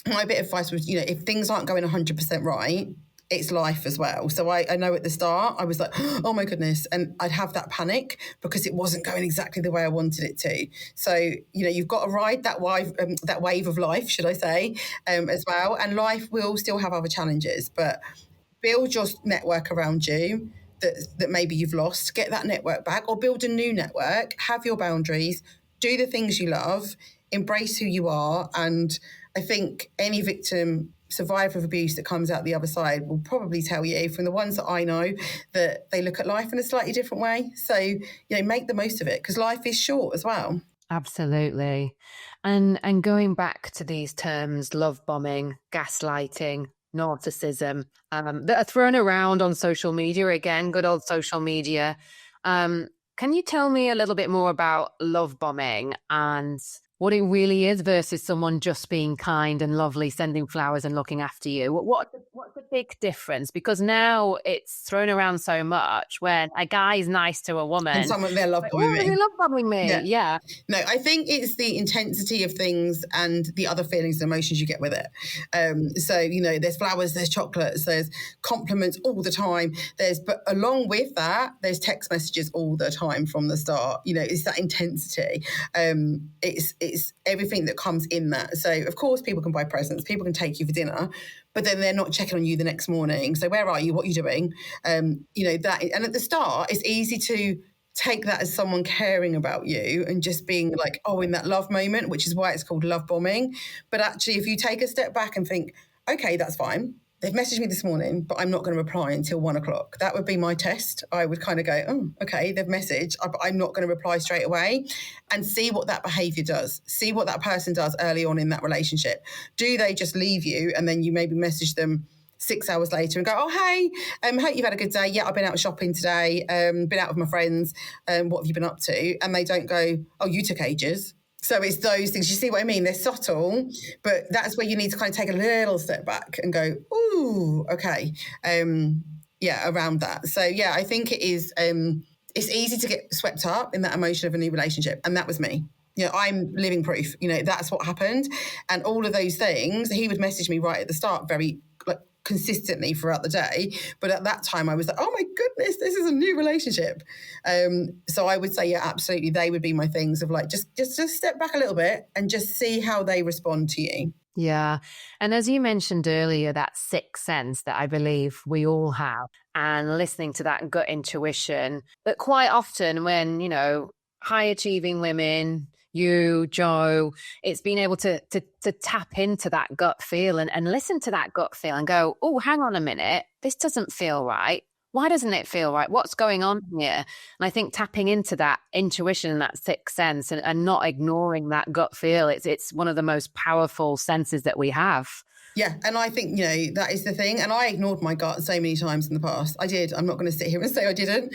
Speaker 2: my bit of advice was, if things aren't going 100% right, it's life as well. So I know at the start, I was like, oh my goodness. And I'd have that panic because it wasn't going exactly the way I wanted it to. So, you've got to ride that wave of life, should I say, as well. And life will still have other challenges, but build your network around you that maybe you've lost, get that network back, or build a new network, have your boundaries, do the things you love, embrace who you are. And I think any victim, survivor of abuse that comes out the other side will probably tell you, from the ones that I know, that they look at life in a slightly different way. So, make the most of it, because life is short as well.
Speaker 1: Absolutely. And going back to these terms, love bombing, gaslighting, narcissism, that are thrown around on social media, again, good old social media. Can you tell me a little bit more about love bombing and what it really is versus someone just being kind and lovely, sending flowers and looking after you? What's the big difference? Because now it's thrown around so much when a guy is nice to a woman.
Speaker 2: And someone, they're love bombing me.
Speaker 1: They love bombing me. Yeah.
Speaker 2: No, I think it's the intensity of things and the other feelings and emotions you get with it. So, there's flowers, there's chocolates, there's compliments all the time. But along with that, there's text messages all the time from the start. It's that intensity. It's everything that comes in that. So, of course, people can buy presents, people can take you for dinner, but then they're not checking on you the next morning. So where are you? What are you doing? That. And at the start, it's easy to take that as someone caring about you and just being like, oh, in that love moment, which is why it's called love bombing. But actually, if you take a step back and think, okay, that's fine. They've messaged me this morning, but I'm not going to reply until 1 o'clock. That would be my test. I would kind of go, oh, okay, they've messaged, but I'm not going to reply straight away, and see what that behavior does. See what that person does early on in that relationship. Do they just leave you and then you maybe message them 6 hours later and go, oh, hey, hope you've had a good day. Yeah, I've been out shopping today, been out with my friends. What have you been up to? And they don't go, oh, you took ages. So it's those things, you see what I mean? They're subtle, but that's where you need to kind of take a little step back and go, ooh, okay. Around that. So yeah, I think it is, it's easy to get swept up in that emotion of a new relationship. And that was me. You know, I'm living proof, that's what happened. And all of those things, he would message me right at the start, very consistently throughout the day. But at that time I was like, oh my goodness, this is a new relationship. So I would say, yeah, absolutely. They would be my things of like, just step back a little bit and just see how they respond to you.
Speaker 1: Yeah. And as you mentioned earlier, that sixth sense that I believe we all have, and listening to that gut intuition, that quite often when, high achieving women, you, Joe, it's being able to tap into that gut feel and listen to that gut feel and go, oh, hang on a minute, this doesn't feel right. Why doesn't it feel right? What's going on here? And I think tapping into that intuition and that sixth sense and not ignoring that gut feel, it's one of the most powerful senses that we have.
Speaker 2: Yeah, and I think, that is the thing. And I ignored my gut so many times in the past. I did. I'm not going to sit here and say I didn't.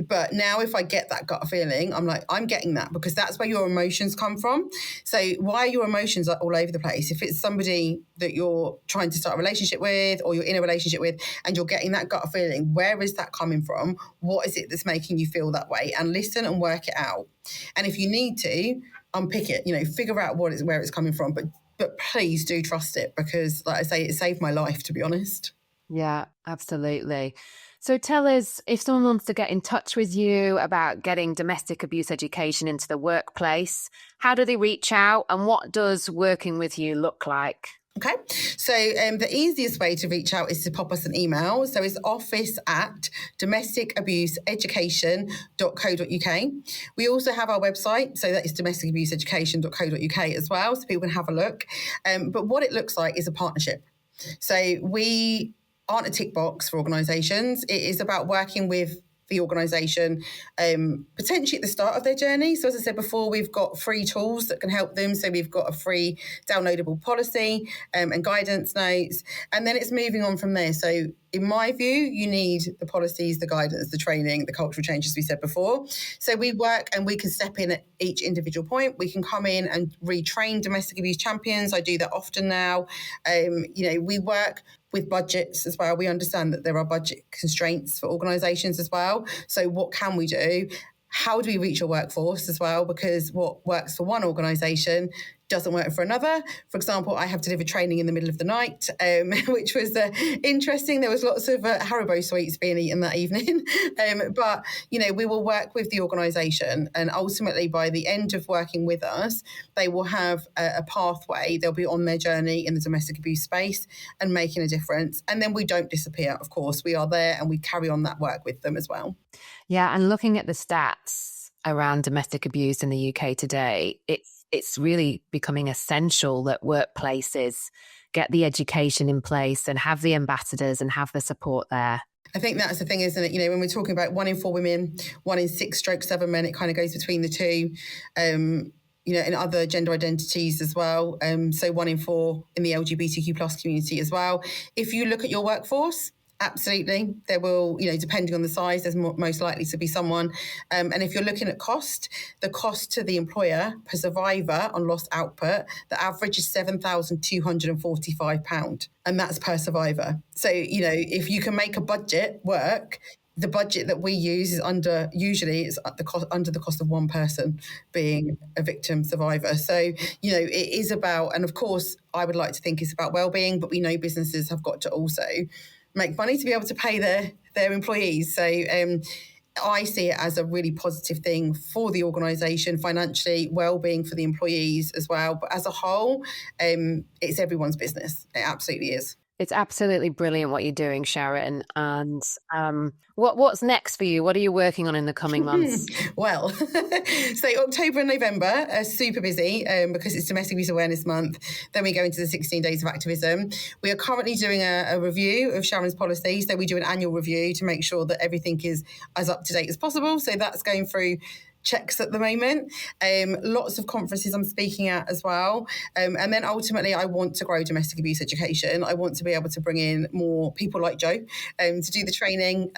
Speaker 2: But now if I get that gut feeling, I'm like, I'm getting that, because that's where your emotions come from. So why are your emotions all over the place? If it's somebody that you're trying to start a relationship with or you're in a relationship with and you're getting that gut feeling, where is that coming from? What is it that's making you feel that way? And listen and work it out. And if you need to, unpick it, figure out where it's coming from. But please do trust it, because like I say, it saved my life, to be honest.
Speaker 1: Yeah, absolutely. So tell us, if someone wants to get in touch with you about getting domestic abuse education into the workplace, how do they reach out and what does working with you look like?
Speaker 2: Okay, so the easiest way to reach out is to pop us an email. So it's office@domesticabuseeducation.co.uk. We also have our website, so that is domesticabuseeducation.co.uk as well, so people can have a look. But what it looks like is a partnership. So we aren't a tick box for organisations. It is about working with the organisation, potentially at the start of their journey. So as I said before, we've got free tools that can help them. So we've got a free downloadable policy and guidance notes, and then it's moving on from there. So in my view, you need the policies, the guidance, the training, the cultural changes we said before. So we work and we can step in at each individual point. We can come in and retrain domestic abuse champions. I do that often now. We work with budgets as well. We understand that there are budget constraints for organisations as well. So what can we do? How do we reach your workforce as well? Because what works for one organisation doesn't work for another. For example, I have delivered training in the middle of the night, which was interesting. There was lots of Haribo sweets being eaten that evening. But we will work with the organisation, and ultimately by the end of working with us, they will have a pathway. They'll be on their journey in the domestic abuse space and making a difference. And then we don't disappear, of course. We are there and we carry on that work with them as well.
Speaker 1: Yeah, and looking at the stats around domestic abuse in the UK today, it's really becoming essential that workplaces get the education in place and have the ambassadors and have the support there.
Speaker 2: I think that's the thing, isn't it? When we're talking about 1 in 4 women, 1 in 6/7 men, it kind of goes between the two, and other gender identities as well. So 1 in 4 in the LGBTQ plus community as well. If you look at your workforce, absolutely. There will, depending on the size, there's most likely to be someone. And if you're looking at the cost to the employer per survivor on lost output, the average is £7,245. And that's per survivor. So, if you can make a budget work, the budget that we use is under the cost of one person being a victim survivor. So, it is about, and of course, I would like to think it's about well-being, but we know businesses have got to also make money to be able to pay their employees. So I see it as a really positive thing for the organisation, financially, well-being for the employees as well. But as a whole, it's everyone's business. It absolutely is.
Speaker 1: It's absolutely brilliant what you're doing, Sharon. And what's next for you? What are you working on in the coming months?
Speaker 2: Well, so October and November are super busy because it's Domestic Abuse Awareness Month. Then we go into the 16 days of activism. We are currently doing a review of Sharon's policy. So we do an annual review to make sure that everything is as up to date as possible. So that's going through checks at the moment. Lots of conferences I'm speaking at as well. And then ultimately, I want to grow domestic abuse education. I want to be able to bring in more people like Jo to do the training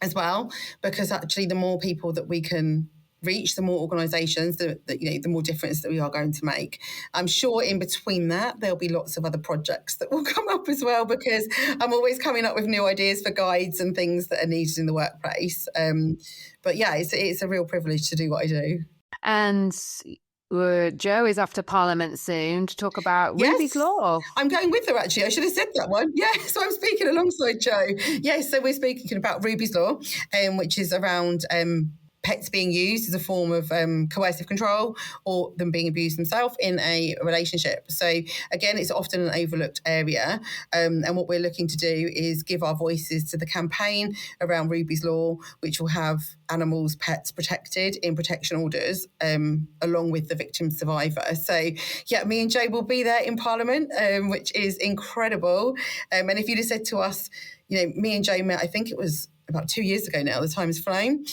Speaker 2: as well, because actually the more people that we can reach, the more organisations, the more difference that we are going to make. I'm sure in between that, there'll be lots of other projects that will come up as well, because I'm always coming up with new ideas for guides and things that are needed in the workplace. But yeah, it's a real privilege to do what I do.
Speaker 1: And Jo is off to Parliament soon to talk about Ruby's Law.
Speaker 2: I'm going with her, actually. I should have said that one. Yeah, so I'm speaking alongside Jo. Yes, so we're speaking about Ruby's Law, which is around pets being used as a form of coercive control or them being abused themselves in a relationship. So again, it's often an overlooked area. And what we're looking to do is give our voices to the campaign around Ruby's Law, which will have animals, pets protected in protection orders, along with the victim survivor. So yeah, me and Jo will be there in Parliament, which is incredible. And if you'd have said to us, me and Jo met, I think it was about 2 years ago now, the time has flown.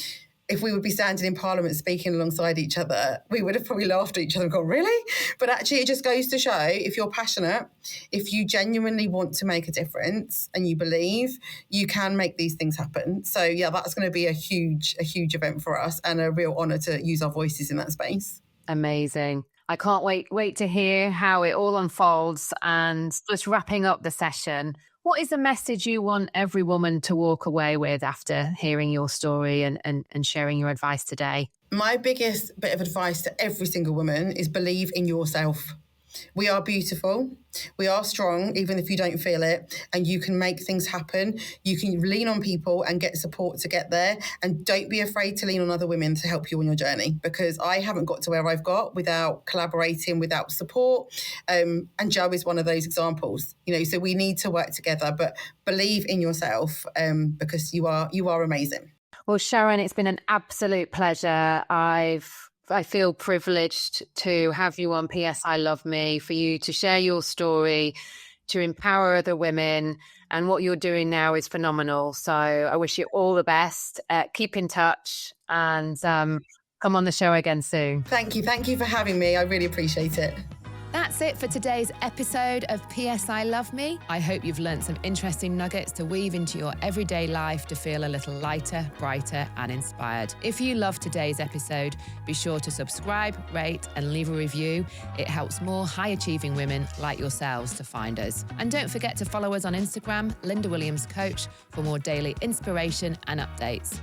Speaker 2: If we would be standing in Parliament speaking alongside each other, we would have probably laughed at each other and gone, really? But actually, it just goes to show, if you're passionate, if you genuinely want to make a difference and you believe, you can make these things happen. So yeah, that's going to be a huge event for us and a real honour to use our voices in that space.
Speaker 1: Amazing. I can't wait to hear how it all unfolds. And just wrapping up the session, what is the message you want every woman to walk away with after hearing your story and sharing your advice today?
Speaker 2: My biggest bit of advice to every single woman is believe in yourself. We are beautiful. We are strong, even if you don't feel it, and you can make things happen. You can lean on people and get support to get there. And don't be afraid to lean on other women to help you on your journey, because I haven't got to where I've got without collaborating, without support. And Jo is one of those examples, so we need to work together, but believe in yourself, because you are amazing.
Speaker 1: Well, Sharon, it's been an absolute pleasure. I feel privileged to have you on PSI Love Me, for you to share your story, to empower other women. And what you're doing now is phenomenal. So I wish you all the best. Keep in touch and come on the show again soon.
Speaker 2: Thank you. Thank you for having me. I really appreciate it.
Speaker 3: That's it for today's episode of PSI Love Me. I hope you've learned some interesting nuggets to weave into your everyday life to feel a little lighter, brighter, and inspired. If you loved today's episode, be sure to subscribe, rate, and leave a review. It helps more high-achieving women like yourselves to find us. And don't forget to follow us on Instagram, Linda Williams Coach, for more daily inspiration and updates.